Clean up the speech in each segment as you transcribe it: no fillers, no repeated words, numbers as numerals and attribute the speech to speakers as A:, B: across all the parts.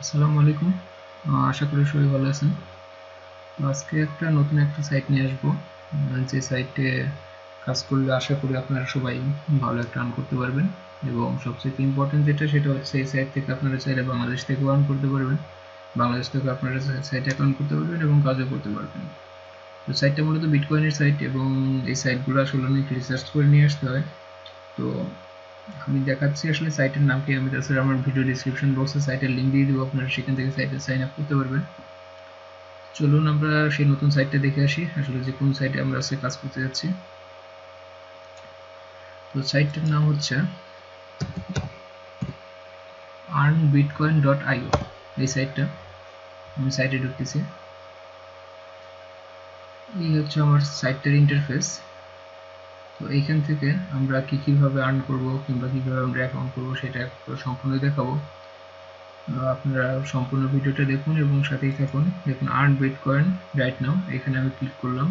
A: আসসালামু আলাইকুম। আশা করি সবাই ভালো আছেন। তো আজকে নতুন একটা সাইট নিয়ে আসবো, যে সাইটে কাজ করলে আশা করি আপনারা সবাই ভালো একটা আর্ন করতে পারবেন। এবং সবচেয়ে ইম্পর্টেন্ট যেটা সেটা হচ্ছে এই সাইট থেকে আপনারা চাইলে বাংলাদেশ থেকেও আর্ন করতে পারবেন। বাংলাদেশ থেকে আপনারা সাইটে অ্যাকাউন্ট করতে পারবেন এবং কাজও করতে পারবেন। তো সাইটটা মূলত বিটকয়েনের সাইট এবং এই সাইটগুলো আসলে অনেক রিসার্চ করে নিয়ে আসতে হয়। তো আমি দেখাচ্ছি আসলে সাইটের নাম কি। আমি তাছাড়া আমার ভিডিও ডিসক্রিপশন বক্সে সাইটের লিঙ্ক দিয়ে দেবো, আপনারা সেখান থেকে সাইটে সাইন আপ করতে পারবেন। চলুন আমরা সেই নতুন সাইটটা দেখে আসি, আসলে যে কোন সাইটে আমরা আজকে কাজ করতে যাচ্ছি। তো সাইটটার নাম হচ্ছে earnbitcoin.io। এই সাইটটা, আমি সাইটে ঢুকতেছি। এই হচ্ছে আমার সাইটটার ইন্টারফেস। তো এইখান থেকে আমরা কিভাবে আর্ন করব কিংবা কিভাবে আমরা অ্যাকাউন্ট করব সেটা সম্পূর্ণ দেখাবো। আপনারা সম্পূর্ণ ভিডিওটা দেখুন এবং সাথেই থাকুন। দেখুন আর্ন বিটকয়েন রাইট নাও, এখানে আমি ক্লিক করলাম।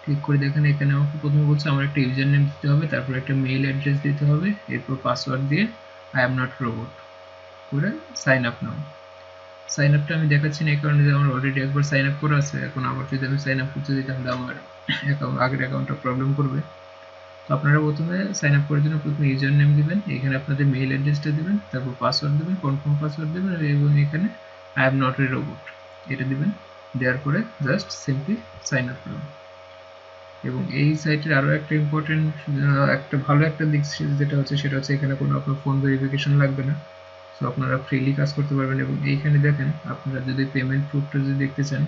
A: ক্লিক করে দেখেন এখানে আমাকে প্রথমে বলছে আমার একটা ইউজার নেম দিতে হবে, তারপর একটা মেইল অ্যাড্রেস দিতে হবে, এরপর পাসওয়ার্ড দিয়ে আই এম নট রোবট করে সাইন আপ নাও। সাইন আপটা আমি দেখাচ্ছি না এই কারণে যে আমার অলরেডি একবার সাইন আপ করা আছে। এখন আবার যদি আমি সাইন আপ করতে দিই তাহলে আমার আগের অ্যাকাউন্টটা প্রবলেম করবে। তো আপনারা প্রথমে সাইন আপ করার জন্য প্রথমে ইউজার নেম দিবেন, এখানে আপনাদের মেইল অ্যাড্রেসটা দিবেন, তারপর পাসওয়ার্ড দিবেন, কনফার্ম পাসওয়ার্ড দিবেন এবং এখানে I am not a robot এটা দিবেন। দেওয়ার পরে জাস্ট সিম্পলি সাইন আপ করুন। এবং এই সাইটের আরও একটা ইম্পর্টেন্ট একটা ভালো একটা দিক যেটা হচ্ছে সেটা হচ্ছে এখানে কোনো আপনার ফোন ভেরিফিকেশন লাগবে না। সো আপনারা ফ্রিলি কাজ করতে পারবেন। এবং এইখানে দেখেন আপনারা যদি পেমেন্ট প্রুফটা যদি দেখতে চান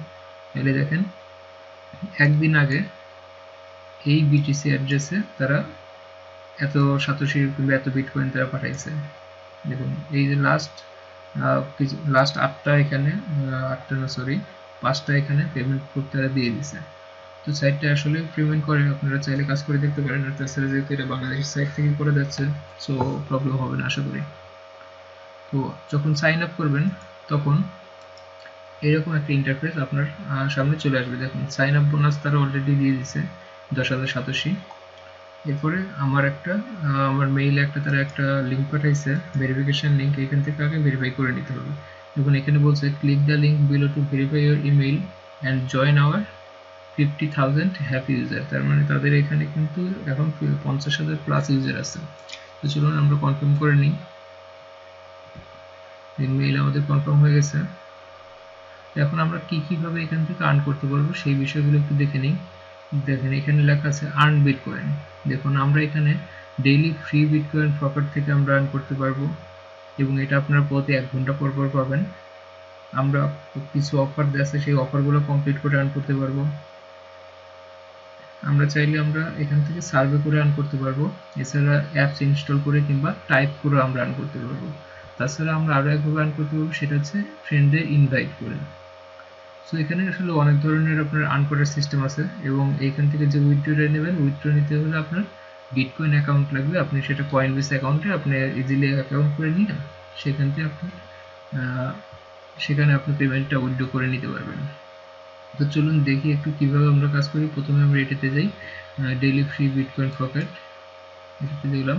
A: তাহলে দেখেন একদিন আগে এই বিটিসি অ্যাড্রেসে তারা এত সাতোশি কিংবা এত বিটকয়েন তারা পাঠাইছে। দেখুন এই যে লাস্ট আটটা এখানে আটটা না সরি 5টা এখানে পেমেন্ট প্রুফ তারা দিয়ে দিছে। তো সাইটটা আসলে পেমেন্ট করে, আপনারা চাইলে কাজ করে দেখতে পারেন। আর তাছাড়া যেহেতু এটা বাংলাদেশের সাইট থেকে করে যাচ্ছে সো প্রবলেম হবে না আশা করি। তো যখন সাইন আপ করবেন তখন এরকম একটা ইন্টারফেস আপনার সামনে চলে আসবে। দেখুন সাইন আপ বোনাস তারা অলরেডি দিয়ে দিছে 10,000 সাতোশি। এরপরে আমার মেইলে তারা একটা লিঙ্ক পাঠাইছে, ভেরিফিকেশন লিঙ্ক। এখান থেকে আগে ভেরিফাই করে নিতে হবে। দেখুন এখানে বলছে click the link below to verify your email and join our 50,000 happy user. তার মানে তাদের এখানে কিন্তু এখন 50,000 প্লাস ইউজার আছে। তো চলুন আমরা কনফার্ম করে নিই। মেইল আমাদের কনফার্ম হয়ে গেছে। এখন আমরা কিভাবে এখান থেকে আর্ন করতে পারবো সেই বিষয়গুলো একটু দেখে নিই। দেখেন এখানে লেখা আছে আর্ন বিটকয়েন। দেখুন আমরা এখানে ডেইলি ফ্রি বিটকয়েন প্রপার্ট থেকে আমরা আর্ন করতে পারবো এবং এটা আপনারা প্রতি 1 ঘন্টা পর পর পাবেন। আমরা কিছু অফার আছে, সেই অফারগুলো কমপ্লিট করে আর্ন করতে পারবো। আমরা চাইলে আমরা এখান থেকে সার্ভে করে আর্ন করতে পারবো। এছাড়া অ্যাপস ইনস্টল করে কিংবা টাইপ করে আমরা আর্ন করতে পারবো। তাছাড়া আমরা আরও একভাবে আর্ন করতে পারবো, সেটা হচ্ছে ফ্রেন্ডদের ইনভাইট করে। সো এখানে আসলে অনেক ধরনের আপনার আর্ন করার সিস্টেম আছে। এবং এইখান থেকে যে উইথড্রটা নেবেন, উইথড্র নিতে হলে আপনার বিটকয়েন অ্যাকাউন্ট লাগবে। আপনি সেটা কয়েনবেস অ্যাকাউন্টে আপনি ইজিলি অ্যাকাউন্ট করে নিয়ে সেখান থেকে সেখানে আপনি পেমেন্টটা উইথড্র করে নিতে পারবেন। তো চলুন দেখি একটু কিভাবে আমরা কাজ করি। প্রথমে আমরা এটাতে যাই, ডেইলি ফ্রি বিটকয়েন পকেট, এটাতে দিলাম।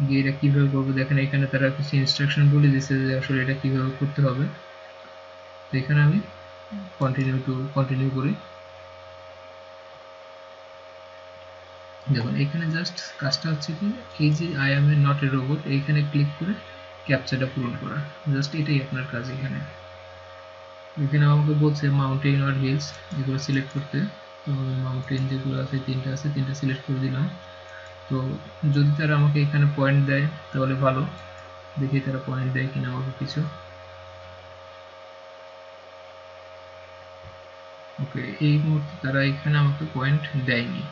A: গিয়ে এটা কীভাবে করবো দেখেন এখানে তারা কিছু ইনস্ট্রাকশন বলে দিচ্ছে যে আসলে এটা কীভাবে করতে হবে। তো এখানে আমি কন্টিনিউ করি। দেখুন এখানে জাস্ট কাজটা হচ্ছে কি, এই যে I am not a robot এইখানে ক্লিক করে ক্যাপচাটা পূরণ করা, জাস্ট এটাই আপনার কাজ। এখানে আমাকে বলছে মাউন্টেন আর হিলস এগুলো সিলেক্ট করতে। তো মাউন্টেন যেগুলো আছে 3টা আছে, 3টা সিলেক্ট করে দিলাম। তো যদি তারা আমাকে এখানে পয়েন্ট দেয় তাহলে ভালো, দেখি তারা পয়েন্ট দেয় কিনা আমাকে কিছু। ওকে, এই মুহূর্তে তারা এখানে আমাকে পয়েন্ট দেয়নি।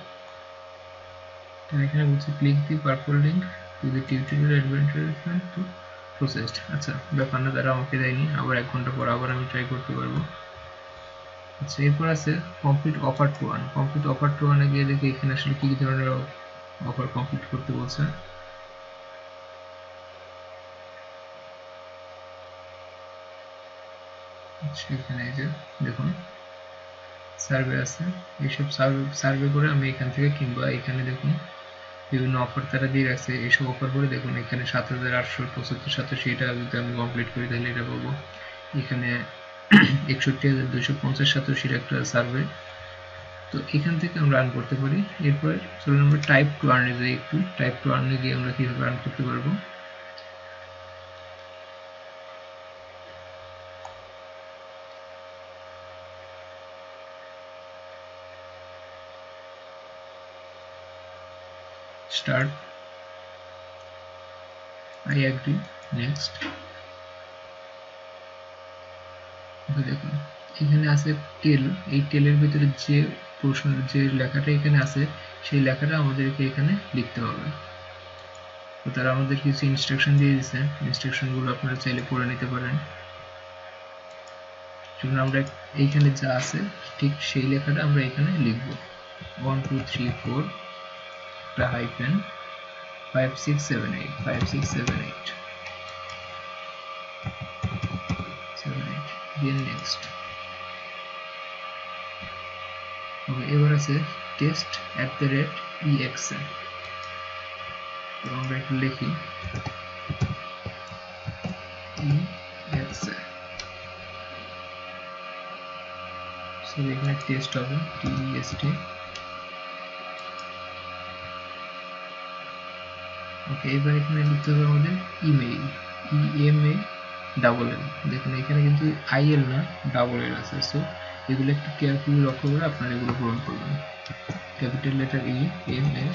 A: এখানে বলছে click the purple link to the tutorial advertisement to processed. আচ্ছা ব্যাপার না, তারা আমাকে দেয়নি। আবার 1 ঘন্টা পর আবার আমি ট্রাই করতে পারবো। আচ্ছা এরপর আছে complete offer to one. Complete offer to ওয়ানে গিয়ে দেখি এখানে আসলে কী ধরনের অফার কমপ্লিট করতে বলছে। এখানে এই যে দেখুন সার্ভে আছে, এইসব সার্ভে করে আমি এখান থেকে কিংবা এখানে দেখুন বিভিন্ন অফার তারা দিয়ে রাখছে। এইসব অফার করে দেখুন এখানে 7,875 এটা যদি আমি কমপ্লিট করি তাহলে এটা পাবো। এখানে 61,250 একটা সার্ভে। তো এখান থেকে আমরা আর্ন করতে পারি। এরপরে চলুন আমরা টাইপ টু আর্নে যাই। একটু টাইপ টু আর্নে গিয়ে আমরা কিভাবে আর্ন করতে পারবো। Start, I agree, next। দেখুন এখানে আছে টেল। এই টেলের ভিতরে যে প্রশ্ন যে লেখাটা এখানে আছে সেই লেখাটা আমাদেরকে এখানে লিখতে হবে। তো তারা আমাদের কিছু ইনস্ট্রাকশন দিয়ে দিয়েছে, ইনস্ট্রাকশনগুলো আপনারা চাইলে পড়ে নিতে পারেন। চলুন আমরা এইখানে যা আছে ঠিক সেই লেখাটা আমরা এখানে লিখব। 1 2 3 4 একটা হাইফেন 5 6 7 8 5 6 7 8 then next। ওকে, এবার আছে test@exa। তো আমরা একটু লিখি exa। সো এখানে টেস্ট হবে test। ওকে, এবার এখানে লিখতে হবে আমাদের ইমেইল, EMAIL। দেখুন এখানে কিন্তু IL না ডাবল এল আছে। সো এগুলো একটু কেয়ারফুলি লক্ষ্য করে আপনারা এগুলো পূরণ করবেন। Capital letter EMAIL।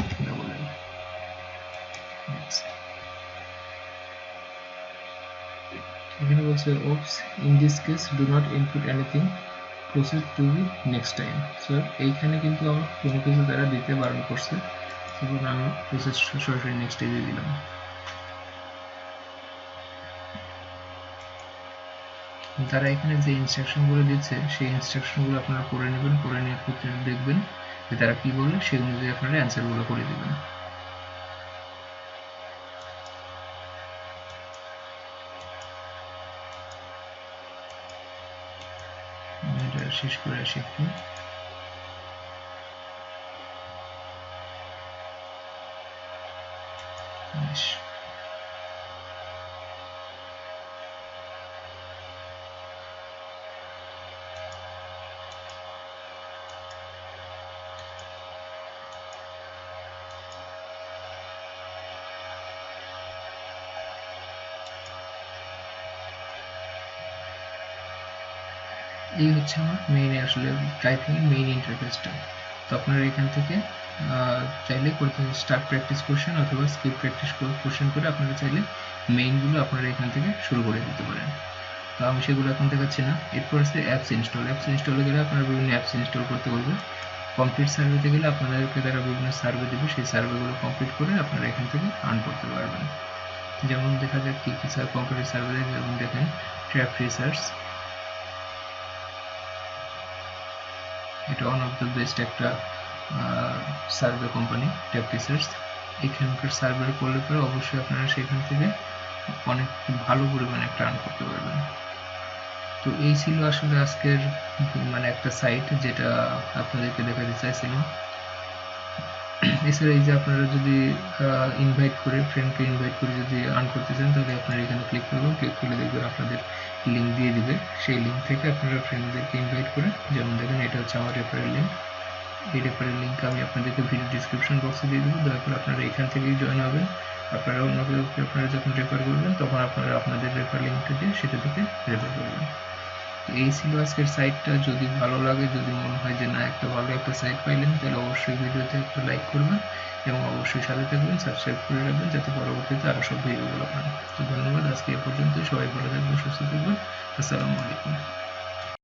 A: এখানে বলছে oops, in this case do not input anything, proceed to the next time। So এইখানে কিন্তু আমার কোনো কিছু তারা দিতে বারণ করছে, তখন আমি প্রসেস সরাসরি নেক্সটে দিয়ে দিলাম। তারা এখানে যে ইনস্ট্রাকশনগুলো দিচ্ছে সেই ইনস্ট্রাকশনগুলো আপনারা পড়ে নেবেন, পড়ে নিয়ে দেখবেন যে তারা কি বলে, সেই অনুযায়ী আপনারা অ্যান্সারগুলো করে দেবেন। এটা শেষ করে আসি একটু। এই হচ্ছে আমার মেইন, আসলে টাইপিং মেইন ইন্টারফেসটা। তো আপনারা এখান থেকে চাইলে করতে স্টার্ট প্র্যাকটিস কোশ্চেন অথবা স্কিপ প্র্যাকটিস কোশ্চেন করে আপনারা চাইলে মেইনগুলো আপনারা এখান থেকে শুরু করে দিতে পারেন। তো আমি সেগুলো এখন দেখাচ্ছি না। এরপর আছে অ্যাপস ইনস্টল। অ্যাপস ইনস্টলে গেলে আপনারা বিভিন্ন অ্যাপস ইনস্টল করতে বলবে। কমপ্লিট সার্ভেতে গেলে আপনাদেরকে তারা বিভিন্ন সার্ভে দেবে, সেই সার্ভেগুলো কমপ্লিট করে আপনারা এখান থেকে আর্ন করতে পারবেন। যেমন দেখা যাক কী কী কমপ্লিট সার্ভে দেয়। যেমন দেখেন ট্র্যাপ রিসার্চ, এটা ওয়ান অফ দ্য বেস্ট একটা সার্ভে কোম্পানি ট্যাপ রিসার্চ। এখানকার সার্ভে করলে পরে অবশ্যই আপনারা সেখান থেকে অনেক ভালো পরিমাণে একটা আর্ন করতে পারবেন। তো এই ছিল আসলে আজকের মানে একটা সাইট যেটা আপনাদেরকে দেখাতে চাইছিলাম। এছাড়া এই যে আপনারা যদি ইনভাইট করে ফ্রেন্ডকে ইনভাইট করে যদি আর্ন করতে চান তাহলে আপনারা এখানে ক্লিক করবেন, ক্লিক করলে দেখবেন আপনাদের লিঙ্ক দিয়ে দিবে। সেই লিঙ্ক থেকে আপনারা ফ্রেন্ডদেরকে ইনভাইট করে, যেমন দেখেন এটা হচ্ছে আমার রেফারেল লিঙ্ক। এই রেফারেল লিঙ্ক আমি আপনাদেরকে ভিডিও ডিসক্রিপশন বক্সে দিয়ে দেবো। দয়া করে আপনারা এখান থেকেই জয়েন হবেন। আপনারা অন্য কাউকে আপনারা যখন রেফার করবেন তখন আপনারা আপনাদের রেফার লিঙ্কটা দিয়ে সেটা থেকে রেফার করবেন। তো এই ছিল আজকের সাইটটা। যদি ভালো লাগে, যদি মনে হয় যে না একটা ভালো একটা সাইট পাইলেন, তাহলে অবশ্যই ভিডিওতে একটা লাইক করবেন এবং অবশ্যই সাথে থাকবেন, সাবস্ক্রাইব করে রাখবেন যাতে পরবর্তীতে আরও সব ভিডিওগুলো পান। তো ধন্যবাদ, আজকে এ পর্যন্তই। সবাই ভালো থাকবেন, সুস্থ থাকবেন। আসসালামু আলাইকুম।